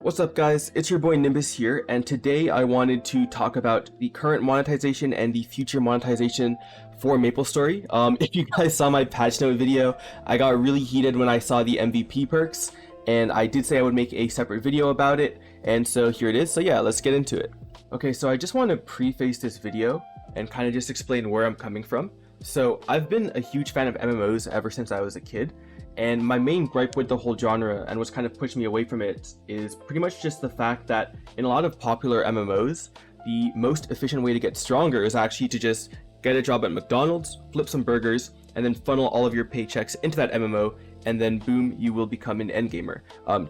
What's up guys, it's your boy Nimbus here, and today I wanted to talk about the current monetization and the future monetization for MapleStory. If you guys saw my patch note video, I got really heated when I saw the MVP perks, and I did say I would make a separate video about it, and so here it is. So yeah, let's get into it. Okay, so I just want to preface this video and kind of just explain where I'm coming from. So I've been a huge fan of MMOs ever since I was a kid. And my main gripe with the whole genre and what's kind of pushed me away from it is pretty much just the fact that in a lot of popular MMOs, the most efficient way to get stronger is actually to just get a job at McDonald's, flip some burgers, and then funnel all of your paychecks into that MMO, and then boom, you will become an endgamer.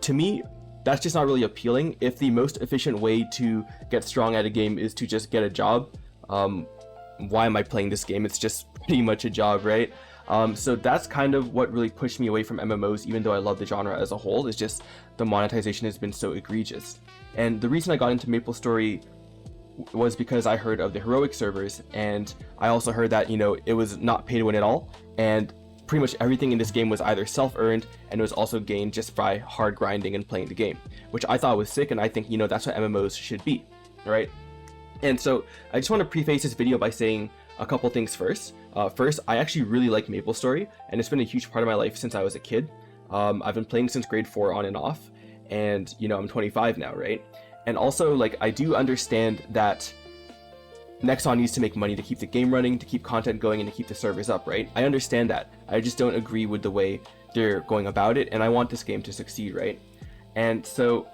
To me, that's just not really appealing. If the most efficient way to get strong at a game is to just get a job, why am I playing this game? It's just pretty much a job, right? So that's kind of what really pushed me away from MMOs, even though I love the genre as a whole. Is just the monetization has been so egregious. And the reason I got into MapleStory was because I heard of the heroic servers, and I also heard that, you know, it was not pay to win at all, and pretty much everything in this game was either self-earned and it was also gained just by hard grinding and playing the game, which I thought was sick, and I think, you know, that's what MMOs should be, right? And so I just want to preface this video by saying a couple things first. First, I actually really like MapleStory, and it's been a huge part of my life since I was a kid. I've been playing since grade 4 on and off, and you know, I'm 25 now, right? And also, like, I do understand that Nexon needs to make money to keep the game running, to keep content going, and to keep the servers up, right? I understand that. I just don't agree with the way they're going about it, and I want this game to succeed, right? And so,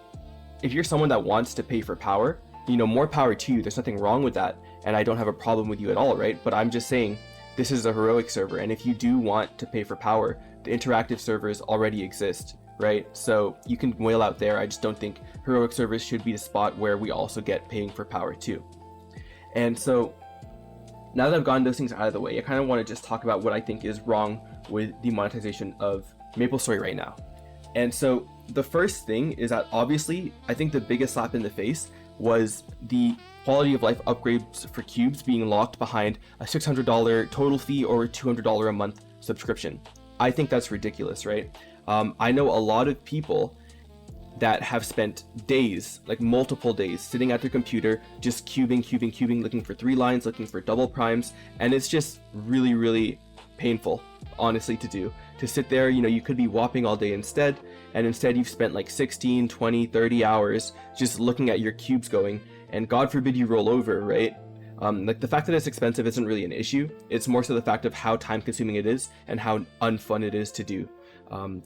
if you're someone that wants to pay for power, you know, more power to you. There's nothing wrong with that, and I don't have a problem with you at all, right? But I'm just saying, this is a heroic server, and if you do want to pay for power, the interactive servers already exist, right? So you can whale out there. I just don't think heroic servers should be the spot where we also get paying for power too. And so now that I've gotten those things out of the way, I kind of want to just talk about what I think is wrong with the monetization of MapleStory right now. And so the first thing is that obviously, I think the biggest slap in the face was the quality of life upgrades for cubes being locked behind a $600 total fee or a $200 a month subscription. I think that's ridiculous, right? I know a lot of people that have spent days, like multiple days, sitting at their computer, just cubing, looking for 3 lines, looking for double primes, and it's just really, really painful, honestly, to do. To sit there, you know, you could be whopping all day instead, and instead you've spent like 16, 20, 30 hours just looking at your cubes going, and God forbid you roll over, right? Like, the fact that it's expensive isn't really an issue. It's more so the fact of how time consuming it is and how unfun it is to do.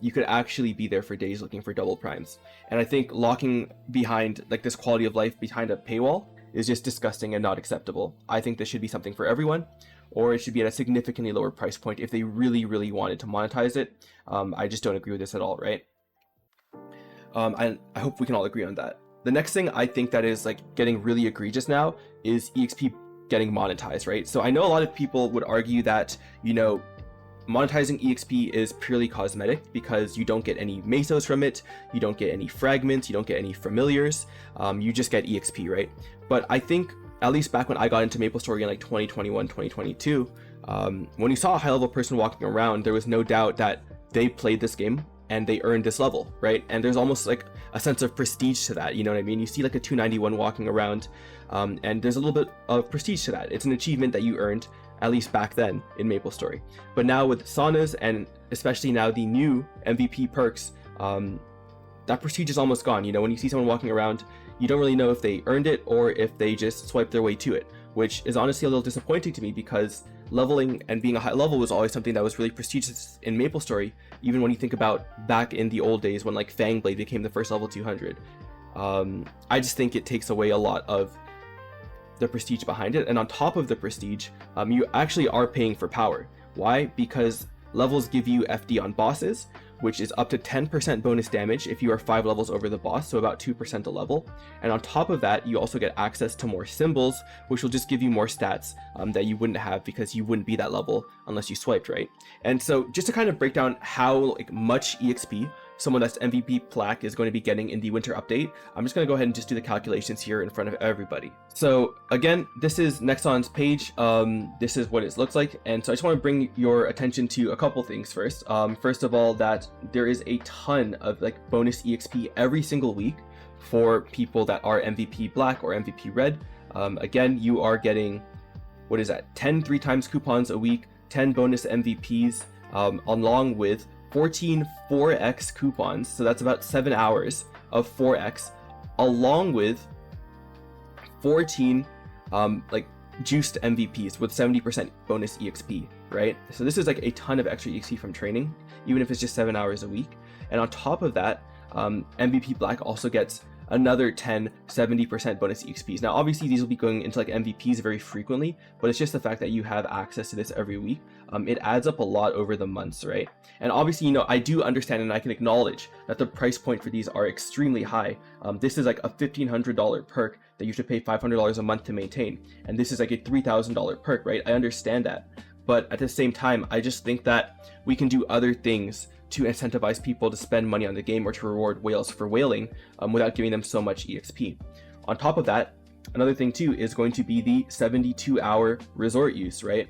You could actually be there for days looking for double primes. And I think locking behind like this quality of life behind a paywall is just disgusting and not acceptable. I think this should be something for everyone, or it should be at a significantly lower price point if they really, really wanted to monetize it. I just don't agree with this at all, right? And I hope we can all agree on that. The next thing I think that is like getting really egregious now is EXP getting monetized, right? So I know a lot of people would argue that, you know, monetizing EXP is purely cosmetic because you don't get any mesos from it, you don't get any fragments, you don't get any familiars, you just get EXP, right? But I think, at least back when I got into MapleStory in like 2021, 2022, when you saw a high-level person walking around, there was no doubt that they played this game and they earned this level, right? And there's almost like a sense of prestige to that, you know what I mean? You see like a 291 walking around, and there's a little bit of prestige to that. It's an achievement that you earned, at least back then in MapleStory. But now with saunas, and especially now the new MVP perks, that prestige is almost gone. You know, when you see someone walking around, you don't really know if they earned it or if they just swiped their way to it, which is honestly a little disappointing to me because leveling and being a high level was always something that was really prestigious in MapleStory, even when you think about back in the old days when like Fangblade became the first level 200. I just think it takes away a lot of the prestige behind it, and on top of the prestige, you actually are paying for power. Why? Because levels give you FD on bosses, which is up to 10% bonus damage if you are 5 levels over the boss, so about 2% a level. And on top of that, you also get access to more symbols, which will just give you more stats that you wouldn't have because you wouldn't be that level unless you swiped, right? And so just to kind of break down how like much EXP someone that's MVP plaque is going to be getting in the winter update, I'm just going to go ahead and just do the calculations here in front of everybody. So again, this is Nexon's page. This is what it looks like. And so I just want to bring your attention to a couple things first. First of all, that there is a ton of like bonus EXP every single week for people that are MVP Black or MVP Red. Again, you are getting, what is that, 10 3x coupons a week, 10 bonus MVPs, along with 14 4x coupons, so that's about 7 hours of 4x, along with 14 like juiced MVPs with 70% bonus EXP, right? So this is like a ton of extra EXP from training, even if it's just 7 hours a week. And on top of that, MVP Black also gets another 10 70% bonus EXPs. Now obviously these will be going into like MVPs very frequently, but it's just the fact that you have access to this every week. It adds up a lot over the months, right? And obviously, you know, I do understand and I can acknowledge that the price point for these are extremely high. This is like a $1,500 perk that you should pay $500 a month to maintain, and this is like a $3,000 perk, right? I understand that, but at the same time, I just think that we can do other things to incentivize people to spend money on the game or to reward whales for whaling without giving them so much EXP. On top of that, another thing too is going to be the 72-hour resort use, right?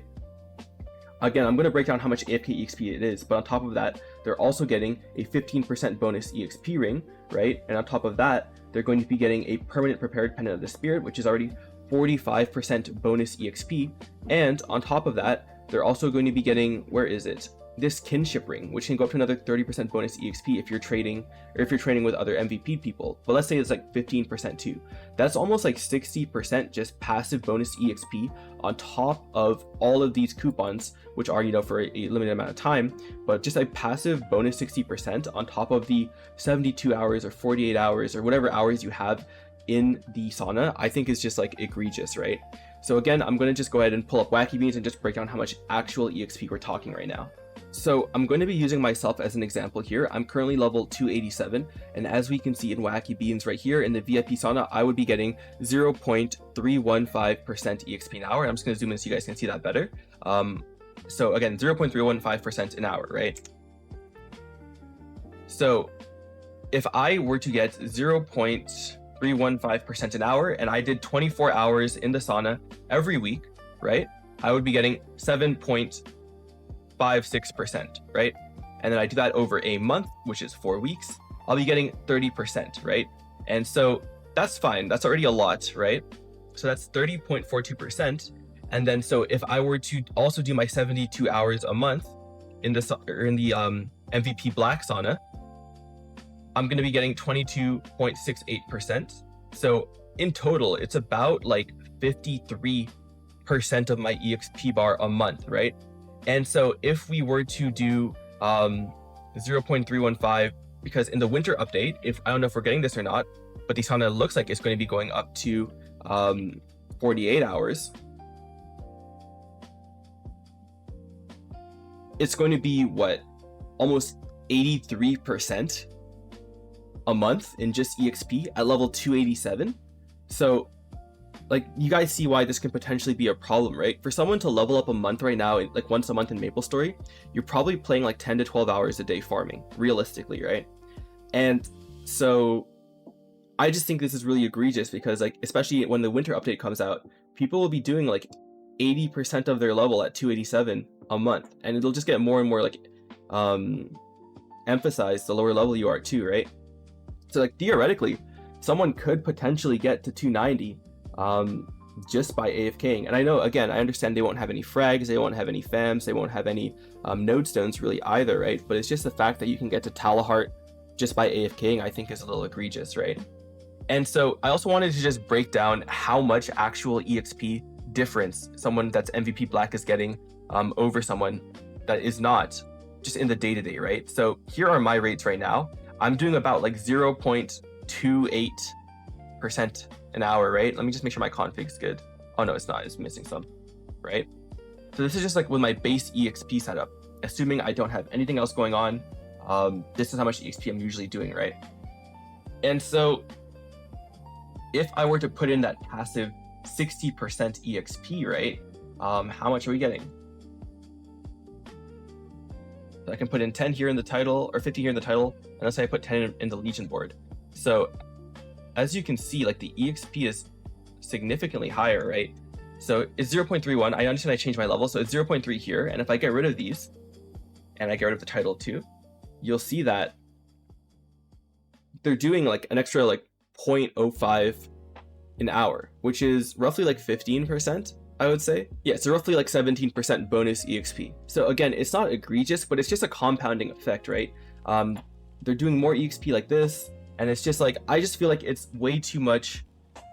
Again, I'm going to break down how much AFK EXP it is, but on top of that, they're also getting a 15% bonus EXP ring, right? And on top of that, they're going to be getting a permanent prepared pendant of the spirit, which is already 45% bonus EXP. And on top of that, they're also going to be getting, where is it? This kinship ring, which can go up to another 30% bonus EXP if you're trading, or if you're training with other MVP people. But let's say it's like 15% too. That's almost like 60% just passive bonus EXP on top of all of these coupons, which are, you know, for a limited amount of time, but just a passive bonus 60% on top of the 72 hours or 48 hours or whatever hours you have in the sauna, I think is just like egregious, right? So again, I'm going to just go ahead and pull up Wacky Beans and just break down how much actual EXP we're talking right now. So I'm going to be using myself as an example here. I'm currently level 287, and as we can see in Wacky Beans right here in the VIP sauna, I would be getting 0.315% EXP an hour. I'm just going to zoom in so you guys can see that better. So again, 0.315% an hour, right? So if I were to get 0.315% an hour and I did 24 hours in the sauna every week, right, I would be getting 7.56%, right? And then I do that over a month, which is 4 weeks, I'll be getting 30%, right? And so that's fine. That's already a lot, right? So that's 30.42%. And then so if I were to also do my 72 hours a month in the MVP Black sauna, I'm going to be getting 22.68%. So in total, it's about like 53% of my EXP bar a month, right? And so if we were to do 0.315, because in the winter update, I don't know if we're getting this or not, but the sauna looks like it's going to be going up to 48 hours. It's going to be what, almost 83% a month in just EXP at level 287. So like, you guys see why this can potentially be a problem, right? For someone to level up a month right now, like once a month in MapleStory, you're probably playing like 10 to 12 hours a day farming, realistically, right? And so I just think this is really egregious because, like, especially when the winter update comes out, people will be doing like 80% of their level at 287 a month, and it'll just get more and more like emphasized the lower level you are too, right? So like theoretically, someone could potentially get to 290 just by AFKing. And I know, again, I understand they won't have any frags, they won't have any fams, they won't have any node stones really either, right? But it's just the fact that you can get to Talahart just by AFKing, I think is a little egregious, right? And so I also wanted to just break down how much actual EXP difference someone that's MVP Black is getting over someone that is not, just in the day-to-day, right? So here are my rates right now. I'm doing about like 0.28% an hour, right? Let me just make sure my config's good. Oh no, it's not, it's missing some, right? So this is just like with my base EXP setup, assuming I don't have anything else going on. This is how much EXP I'm usually doing, right? And so if I were to put in that passive 60% EXP, right? How much are we getting? So I can put in 10 here in the title, or 50 here in the title, and let's say I put 10 in the Legion board. So as you can see, like the EXP is significantly higher, right? So it's 0.31. I understand I changed my level, so it's 0.3 here. And if I get rid of these, and I get rid of the title too, you'll see that they're doing like an extra like 0.05 an hour, which is roughly like 15%, I would say. Yeah, so roughly like 17% bonus EXP. So again, it's not egregious, but it's just a compounding effect, right? They're doing more EXP like this, and it's just like, I just feel like it's way too much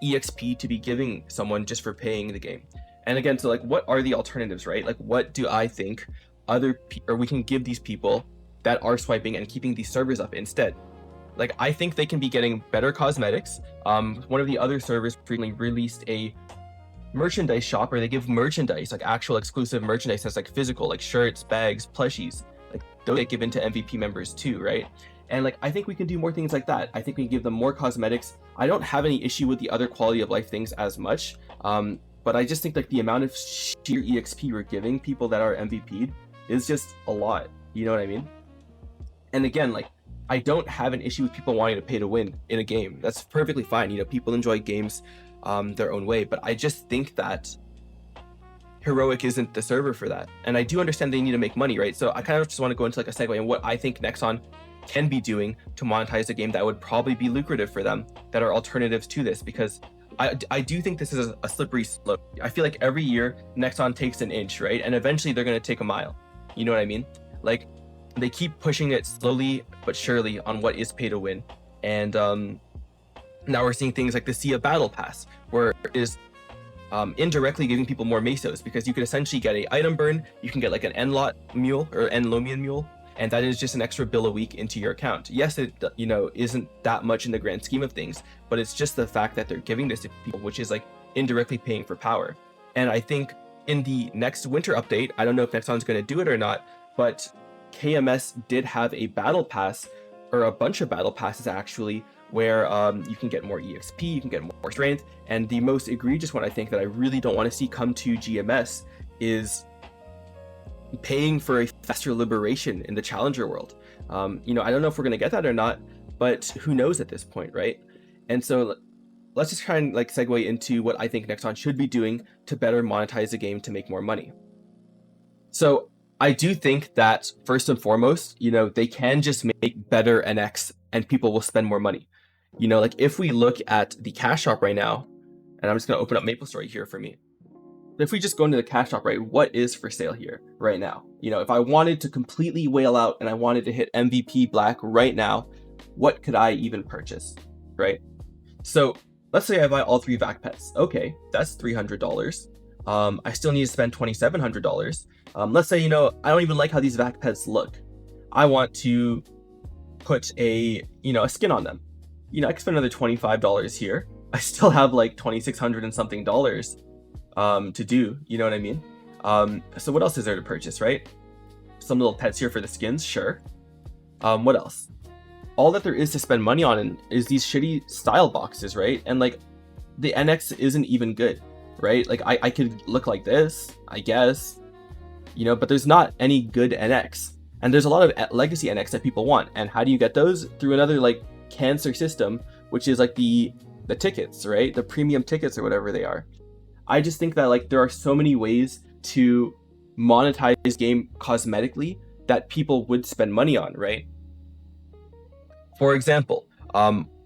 EXP to be giving someone just for paying the game. And again, so like, what are the alternatives, right? Like, what do I think we can give these people that are swiping and keeping these servers up instead? Like, I think they can be getting better cosmetics. One of the other servers recently released a merchandise shop where they give merchandise, like actual exclusive merchandise that's like physical, like shirts, bags, plushies, like those get given to MVP members too, right? And like, I think we can do more things like that. I think we can give them more cosmetics. I don't have any issue with the other quality of life things as much, but I just think like the amount of sheer EXP we're giving people that are MVP'd is just a lot, you know what I mean? And again, like, I don't have an issue with people wanting to pay to win in a game. That's perfectly fine. You know, people enjoy games their own way, but I just think that Heroic isn't the server for that. And I do understand they need to make money, right? So I kind of just want to go into like a segue and what I think Nexon can be doing to monetize a game that would probably be lucrative for them, that are alternatives to this, because I do think this is a slippery slope. I feel like every year Nexon takes an inch, right? And eventually they're going to take a mile. You know what I mean? Like, they keep pushing it slowly but surely on what is pay to win. And now we're seeing things like the Sea of Battle Pass, where it is indirectly giving people more mesos, because you could essentially get a item burn, you can get like an N-Lot mule or N-Lomian mule, and that is just an extra bill a week into your account. Yes, it, you know, isn't that much in the grand scheme of things, but it's just the fact that they're giving this to people, which is like indirectly paying for power. And I think in the next winter update, I don't know if Nexon's going to do it or not, but KMS did have a battle pass, or a bunch of battle passes actually, where you can get more EXP, you can get more strength, and the most egregious one I think that I really don't want to see come to GMS is paying for a faster liberation in the Challenger world. You know, I don't know if we're going to get that or not, but who knows at this point, right? And so let's just try and like segue into what I think Nexon should be doing to better monetize the game to make more money. So I do think that first and foremost, you know, they can just make better NX and people will spend more money. You know, like if we look at the cash shop right now, and I'm just going to open up MapleStory here for me. If we just go into the cash shop, right, what is for sale here right now? You know, if I wanted to completely whale out and I wanted to hit MVP Black right now, what could I even purchase, right? So let's say I buy all 3 VAC pets. Okay, that's $300. I still need to spend $2,700. Let's say, you know, I don't even like how these VAC pets look. I want to put a, you know, a skin on them. You know, I can spend another $25 here. I still have like $2,600 and something to do, you know what I mean? So what else is there to purchase, right? Some little pets here for the skins, sure. What else? All that there is to spend money on is these shitty style boxes, right? And like, the NX isn't even good, right? Like, I could look like this, I guess, you know, but there's not any good NX. And there's a lot of legacy NX that people want. And how do you get those? Through another like cancer system, which is like the tickets, right? The premium tickets or whatever they are. I just think that like there are so many ways to monetize this game cosmetically that people would spend money on, right? For example,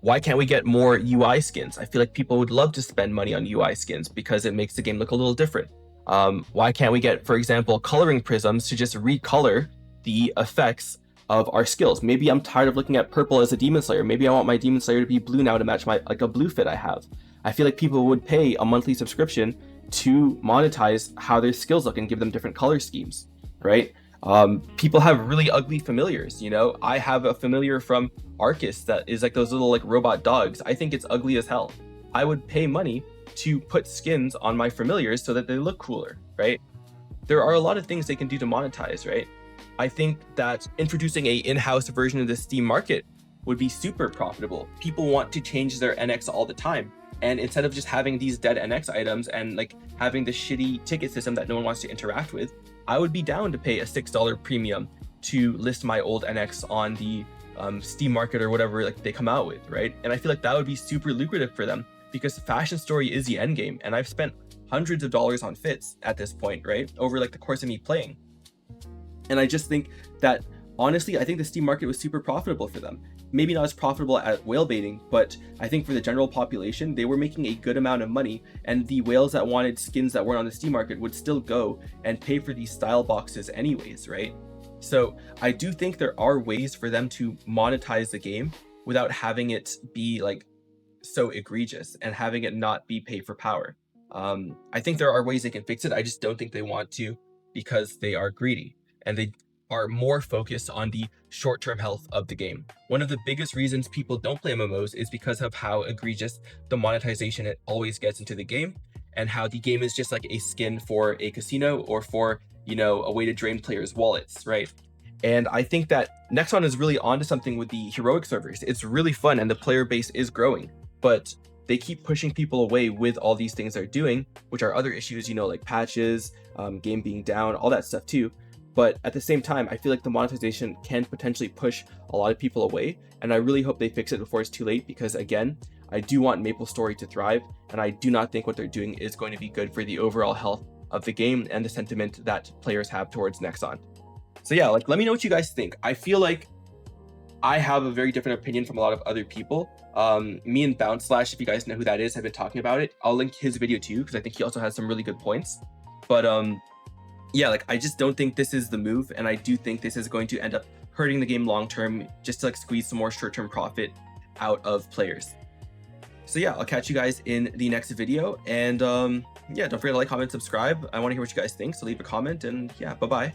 why can't we get more UI skins? I feel like people would love to spend money on UI skins because it makes the game look a little different. Why can't we get, for example, coloring prisms to just recolor the effects of our skills? Maybe I'm tired of looking at purple as a Demon Slayer. Maybe I want my Demon Slayer to be blue now to match my like a blue fit I have. I feel like people would pay a monthly subscription to monetize how their skills look and give them different color schemes, right? People have really ugly familiars, you know? I have a familiar from Arcus that is like those little like robot dogs. I think it's ugly as hell. I would pay money to put skins on my familiars so that they look cooler, right? There are a lot of things they can do to monetize, right? I think that introducing a in-house version of the Steam market would be super profitable. People want to change their NX all the time. And instead of just having these dead NX items and like having the shitty ticket system that no one wants to interact with, I would be down to pay a $6 premium to list my old NX on the Steam market or whatever like they come out with, right? And I feel like that would be super lucrative for them because Fashion Story is the end game. And I've spent hundreds of dollars on fits at this point, right? Over like the course of me playing. And I just think that, honestly, I think the Steam market was super profitable for them. maybe not as profitable at whale baiting, but I think for the general population, they were making a good amount of money, and the whales that wanted skins that weren't on the Steam market would still go and pay for these style boxes anyways, right? So I do think there are ways for them to monetize the game without having it be like so egregious and having it not be pay for power. I think there are ways they can fix it. I just don't think they want to, because they are greedy and they are more focused on the short-term health of the game. One of the biggest reasons people don't play MMOs is because of how egregious the monetization it always gets into the game, and how the game is just like a skin for a casino or for, you know, a way to drain players' wallets, right? And I think that Nexon is really onto something with the heroic servers. It's really fun and the player base is growing, but they keep pushing people away with all these things they're doing, which are other issues, you know, like patches, game being down, all that stuff too. But at the same time, I feel like the monetization can potentially push a lot of people away, and I really hope they fix it before it's too late, because again, I do want MapleStory to thrive, and I do not think what they're doing is going to be good for the overall health of the game and the sentiment that players have towards Nexon. So yeah, like, let me know what you guys think. I feel like I have a very different opinion from a lot of other people. Me and Bounce Slash, if you guys know who that is, have been talking about it. I'll link his video too, because I think he also has some really good points. But yeah, like, I just don't think this is the move, and I do think this is going to end up hurting the game long term, just to like squeeze some more short-term profit out of players. So yeah, I'll catch you guys in the next video, and yeah, don't forget to like, comment, subscribe. I want to hear what you guys think, so leave a comment, and yeah, bye-bye.